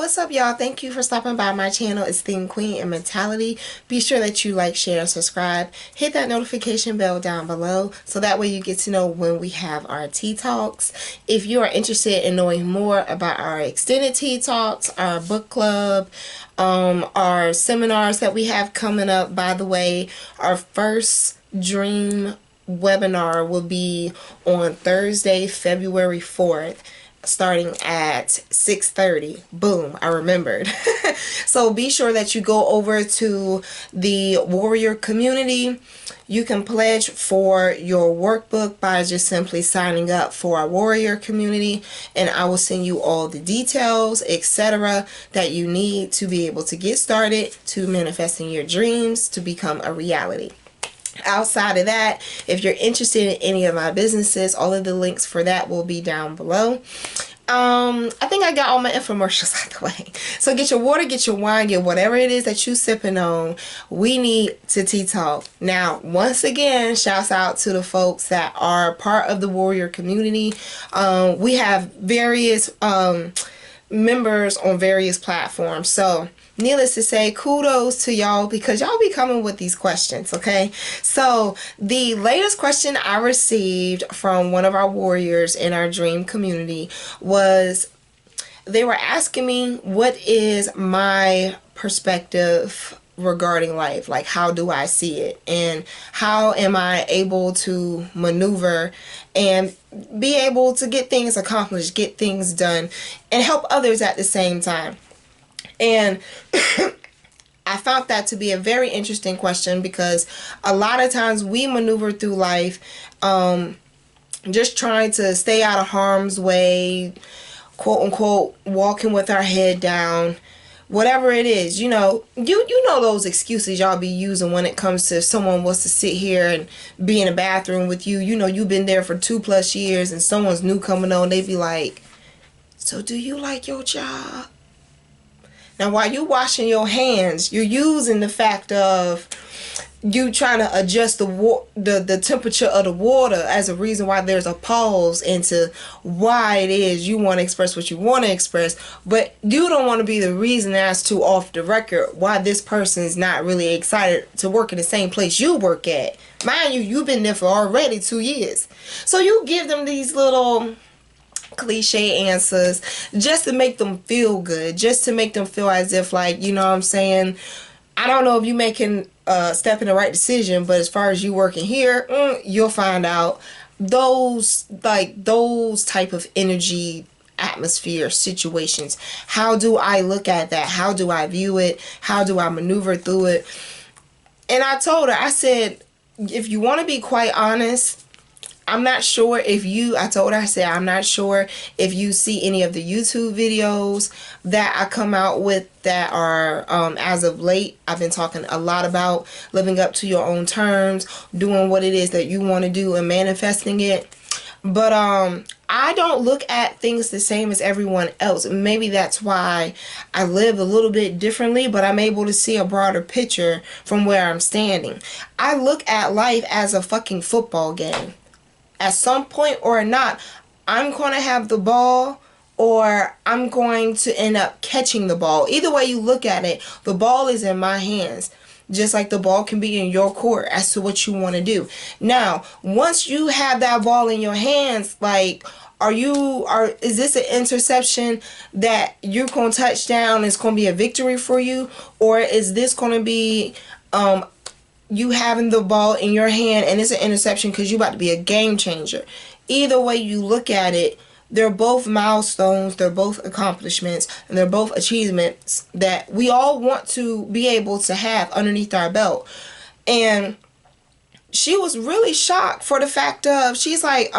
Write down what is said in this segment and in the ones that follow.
What's up, y'all? Thank you for stopping by my channel, Esteemed Queen Mentality. Be sure that you like, share, and subscribe. Hit that notification bell down below so that way you get to know when we have our tea talks. If you are interested in knowing more about our extended tea talks, our book club, our seminars that we have coming up, by the way, our first dream webinar will be on Thursday, February 4th. Starting at 6:30. Boom, I remembered. So be sure that you go over to the Warrior community. You can pledge for your workbook by just simply signing up for our Warrior community, and I will send you all the details, etc., that you need to be able to get started to manifesting your dreams to become a reality. Outside of that, if you're interested in any of my businesses, all of the links for that will be down below. I think I got all my infomercials out the way. So get your water, get your wine, get whatever it is that you sipping on. We need to tea talk. Now, once again, shouts out to the folks that are part of the Warrior community. We have various members on various platforms. So needless to say, kudos to y'all because y'all be coming with these questions, okay? So the latest question I received from one of our warriors in our dream community was, they were asking me what is my perspective regarding life, like how do I see it and how am I able to maneuver and be able to get things accomplished, get things done, and help others at the same time. And I found that to be a very interesting question because a lot of times we maneuver through life just trying to stay out of harm's way, quote unquote, walking with our head down, whatever it is. You know those excuses y'all be using when it comes to if someone wants to sit here and be in a bathroom with you. You know you've been there for 2+ years and someone's new coming on, they be like, so do you like your job? Now, while you washing your hands, you're using the fact of you trying to adjust the temperature of the water as a reason why there's a pause into why it is you want to express what you want to express, but you don't want to be the reason as to off the record why this person is not really excited to work in the same place you work at. Mind you, you've been there for already 2 years. So you give them these little cliche answers just to make them feel good, just to make them feel as if, like, you know what I'm saying, I don't know if you making a step in the right decision, but as far as you working here, you'll find out. Those type of energy, atmosphere, situations, how do I look at that? How do I view it? How do I maneuver through it? And I told her, I said, if you want to be quite honest, I'm not sure if you, I told her, I said, I'm not sure if you see any of the YouTube videos that I come out with that are, as of late, I've been talking a lot about living up to your own terms, doing what it is that you want to do and manifesting it. But I don't look at things the same as everyone else. Maybe that's why I live a little bit differently, but I'm able to see a broader picture from where I'm standing. I look at life as a fucking football game. At some point or not, I'm going to have the ball or I'm going to end up catching the ball. Either way you look at it, the ball is in my hands. Just like the ball can be in your court as to what you want to do. Now, once you have that ball in your hands, like, is this an interception that you're going to touch down, it's going to be a victory for you? Or is this going to be you having the ball in your hand and it's an interception because you're about to be a game changer? Either way you look at it, they're both milestones, they're both accomplishments, and they're both achievements that we all want to be able to have underneath our belt. And she was really shocked for the fact of, she's like,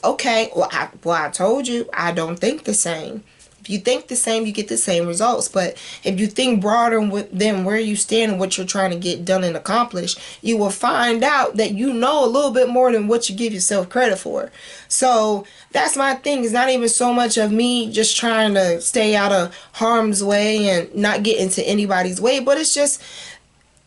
okay, well I told you, I don't think the same. If you think the same, you get the same results. But if you think broader than where you stand and what you're trying to get done and accomplish, you will find out that you know a little bit more than what you give yourself credit for. So that's my thing. It's not even so much of me just trying to stay out of harm's way and not get into anybody's way, but it's just,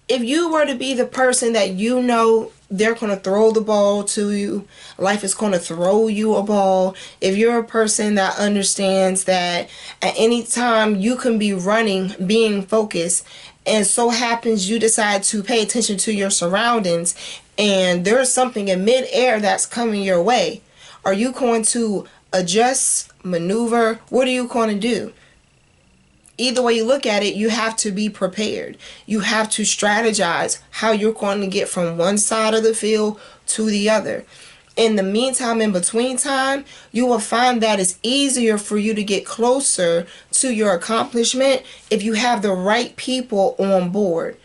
if you were to be the person that you know they're going to throw the ball to you. Life is going to throw you a ball. If you're a person that understands that at any time you can be running, being focused, and so happens you decide to pay attention to your surroundings and there's something in midair that's coming your way, are you going to adjust, maneuver? What are you going to do? Either way you look at it, you have to be prepared. You have to strategize how you're going to get from one side of the field to the other. In the meantime, in between time, you will find that it's easier for you to get closer to your accomplishment if you have the right people on board.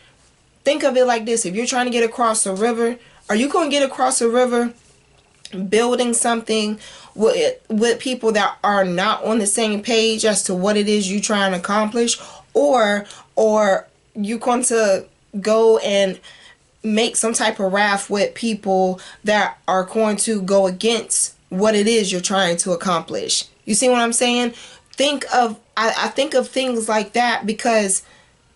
Think of it like this. If you're trying to get across a river, are you going to get across a river building something with people that are not on the same page as to what it is you're trying to accomplish, or you're going to go and make some type of raft with people that are going to go against what it is you're trying to accomplish? You see what I'm saying? I think of things like that, because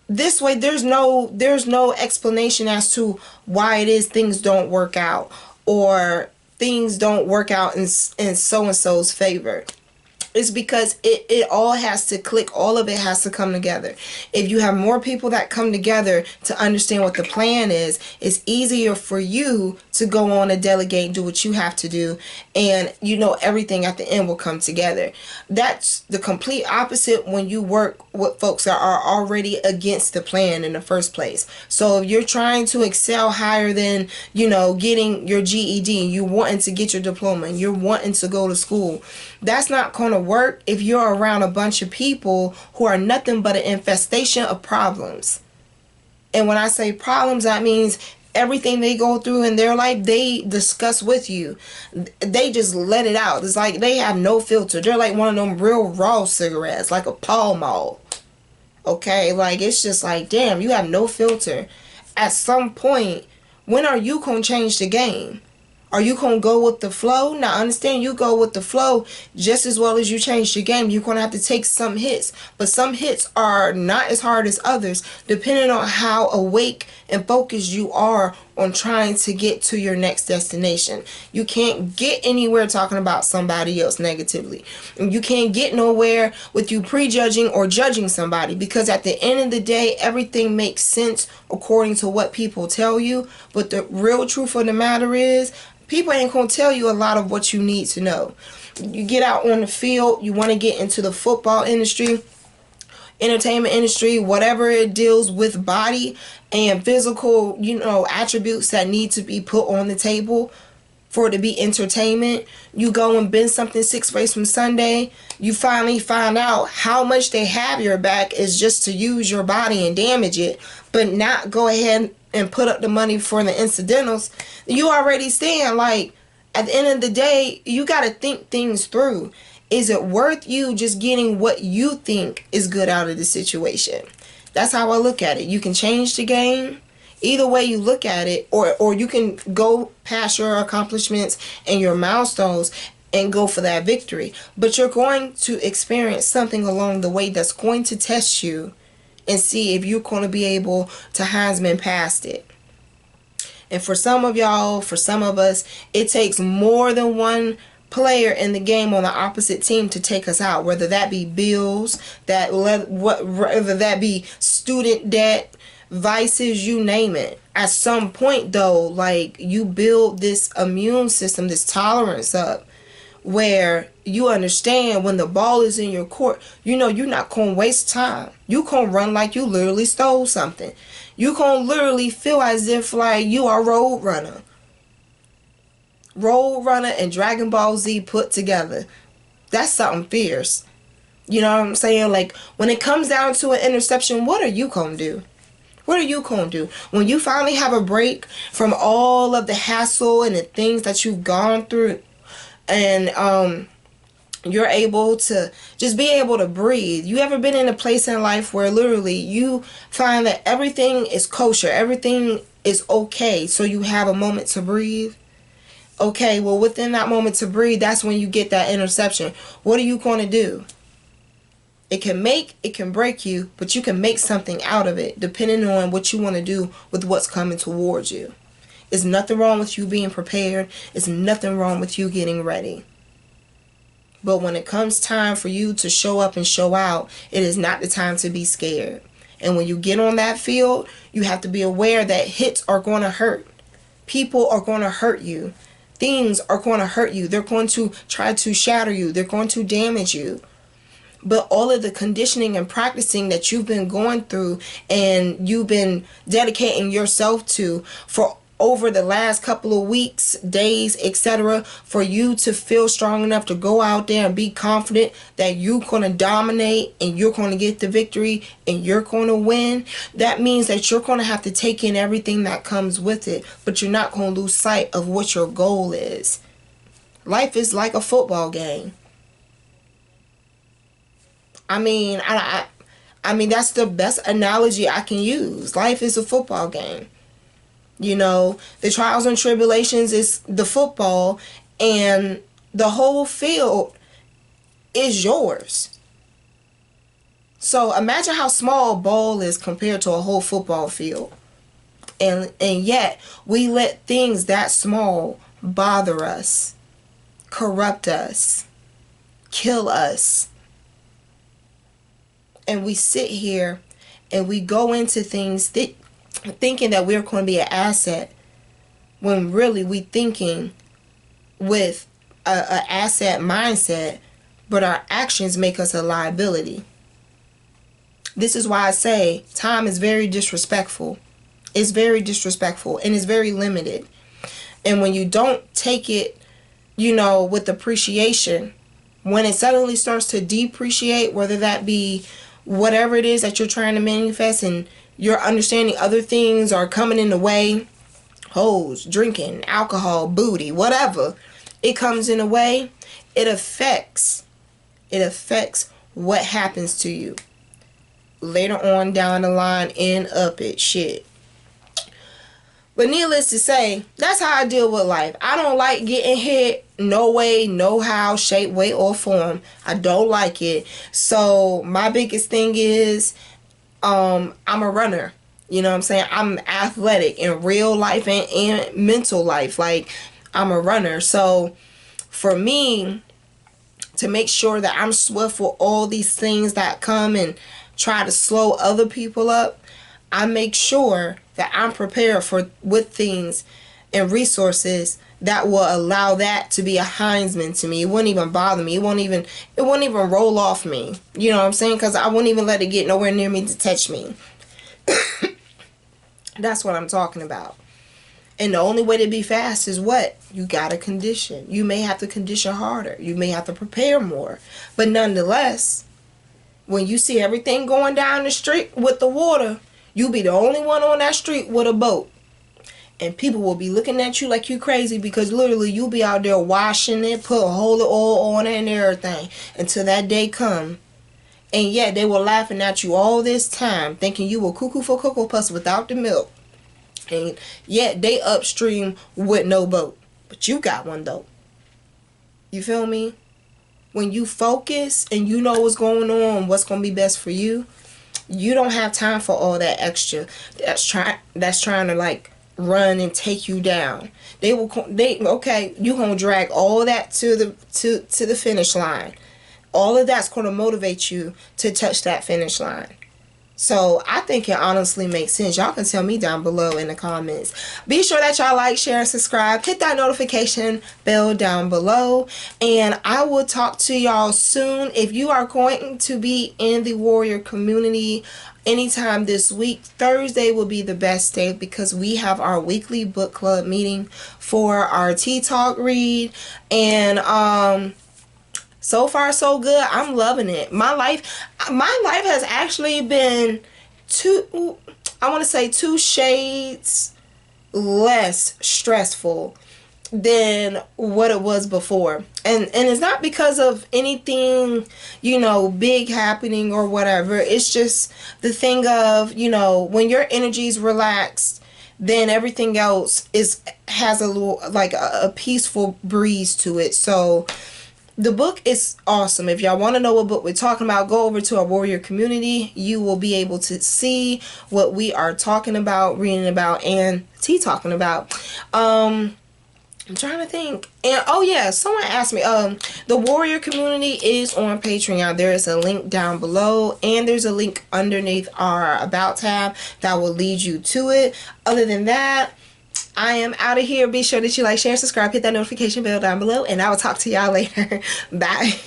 this way there's no explanation as to why it is things don't work out, or things don't work out in so and so's favor. It's because it all has to click. All of it has to come together. If you have more people that come together to understand what the plan is, it's easier for you to go on and delegate and do what you have to do. And everything at the end will come together. That's the complete opposite when you work with folks that are already against the plan in the first place. So if you're trying to excel higher than, getting your GED, and you wanting to get your diploma, and you're wanting to go to school, that's not going to work if you're around a bunch of people who are nothing but an infestation of problems. And when I say problems, that means everything they go through in their life, they discuss with you. They just let it out. It's like they have no filter. They're like one of them real raw cigarettes, like a Pall Mall. Okay, like it's just like, damn, you have no filter. At some point, when are you going to change the game? Are you going to go with the flow? Now, understand, you go with the flow just as well as you change the game. You're going to have to take some hits. But some hits are not as hard as others, depending on how awake and focused you are on trying to get to your next destination. You can't get anywhere talking about somebody else negatively. And you can't get nowhere with you prejudging or judging somebody, because at the end of the day, everything makes sense according to what people tell you. But the real truth of the matter is, people ain't going to tell you a lot of what you need to know. You get out on the field, you want to get into the football industry, entertainment industry, whatever it deals with body and physical, attributes that need to be put on the table for it to be entertainment. You go and bend something 6 ways from Sunday. You finally find out how much they have your back is just to use your body and damage it, but not go ahead and put up the money for the incidentals. You already stand, like, at the end of the day, you got to think things through. Is it worth you just getting what you think is good out of the situation? That's how I look at it. You can change the game either way you look at it, or you can go past your accomplishments and your milestones and go for that victory. But you're going to experience something along the way that's going to test you and see if you're going to be able to Heisman past it. And for some of y'all, for some of us, it takes more than one player in the game on the opposite team to take us out, whether that be bills, whether that be student debt, vices, you name it. At some point though, like, you build this immune system, this tolerance up, where you understand when the ball is in your court, you're not going to waste time. You going to run like you literally stole something. You going to literally feel as if like you are Road Runner. Road Runner and Dragon Ball Z put together. That's something fierce. You know what I'm saying? Like, when it comes down to an interception, what are you going to do? What are you going to do? When you finally have a break from all of the hassle and the things that you've gone through, and you're able to just be able to breathe. You ever been in a place in life where literally you find that everything is kosher, everything is okay, so you have a moment to breathe? Okay, well, within that moment to breathe, that's when you get that interception. What are you going to do? It can break you, but you can make something out of it depending on what you want to do with what's coming towards you. There's nothing wrong with you being prepared. There's nothing wrong with you getting ready. But when it comes time for you to show up and show out, it is not the time to be scared. And when you get on that field, you have to be aware that hits are going to hurt. People are going to hurt you. Things are going to hurt you. They're going to try to shatter you. They're going to damage you. But all of the conditioning and practicing that you've been going through and you've been dedicating yourself to for over the last couple of weeks, days, etc., for you to feel strong enough to go out there and be confident that you're going to dominate and you're going to get the victory and you're going to win, that means that you're going to have to take in everything that comes with it, but you're not going to lose sight of what your goal is. Life is like a football game. I mean, that's the best analogy I can use. Life is a football game. You know, the trials and tribulations is the football, and the whole field is yours. So imagine how small a ball is compared to a whole football field. And yet we let things that small bother us, corrupt us, kill us. And we sit here and we go into things thinking that we're going to be an asset, when really we thinking with a asset mindset, but our actions make us a liability. This is why I say time is very disrespectful. It's very disrespectful and it's very limited. And when you don't take it, with appreciation, when it suddenly starts to depreciate, whether that be whatever it is that you're trying to manifest, and you're understanding other things are coming in the way, hoes, drinking, alcohol, booty, whatever, it comes in the way, it affects what happens to you later on down the line and up it shit. But needless to say, that's how I deal with life. I don't like getting hit. No way, no how, shape, way, or form. I don't like it. So my biggest thing is, I'm a runner. You know what I'm saying? I'm athletic in real life and mental life. Like, I'm a runner. So for me to make sure that I'm swift with all these things that come and try to slow other people up, I make sure that I'm prepared with things and resources that will allow that to be a Heisman to me. It wouldn't even bother me. It won't even roll off me. You know what I'm saying? Because I wouldn't even let it get nowhere near me to touch me. That's what I'm talking about. And the only way to be fast is what? You gotta condition. You may have to condition harder. You may have to prepare more. But nonetheless, when you see everything going down the street with the water, you be the only one on that street with a boat. And people will be looking at you like you crazy, because literally you'll be out there washing it, put a whole of oil on it and everything until that day come. And yet they were laughing at you all this time, thinking you were cuckoo for Cocoa Puffs without the milk. And yet they upstream with no boat. But you got one though. You feel me? When you focus and you know what's going on, what's going to be best for you, you don't have time for all that extra that's trying to like run and take you down. You gonna drag all that to the finish line. All of that's gonna motivate you to touch that finish line. So I think it honestly makes sense. Y'all can tell me down below in the comments. Be sure that y'all like, share, and subscribe. Hit that notification bell down below. And I will talk to y'all soon. If you are going to be in the warrior community anytime this week, Thursday will be the best day, because we have our weekly book club meeting for our Tea Talk read. And so far so good. I'm loving it. My life has actually been two shades less stressful than what it was before. And it's not because of anything, big happening or whatever. It's just the thing of, when your energy is relaxed, then everything else has a little, like a peaceful breeze to it. So the book is awesome. If y'all want to know what book we're talking about, go over to our warrior community. You will be able to see what we are talking about, reading about, and talking about. I'm trying to think. And oh yeah, someone asked me, the warrior community is on Patreon. There is a link down below, and there's a link underneath our about tab that will lead you to it. Other than that, I am out of here. Be sure that you like, share, subscribe, hit that notification bell down below, and I will talk to y'all later. Bye.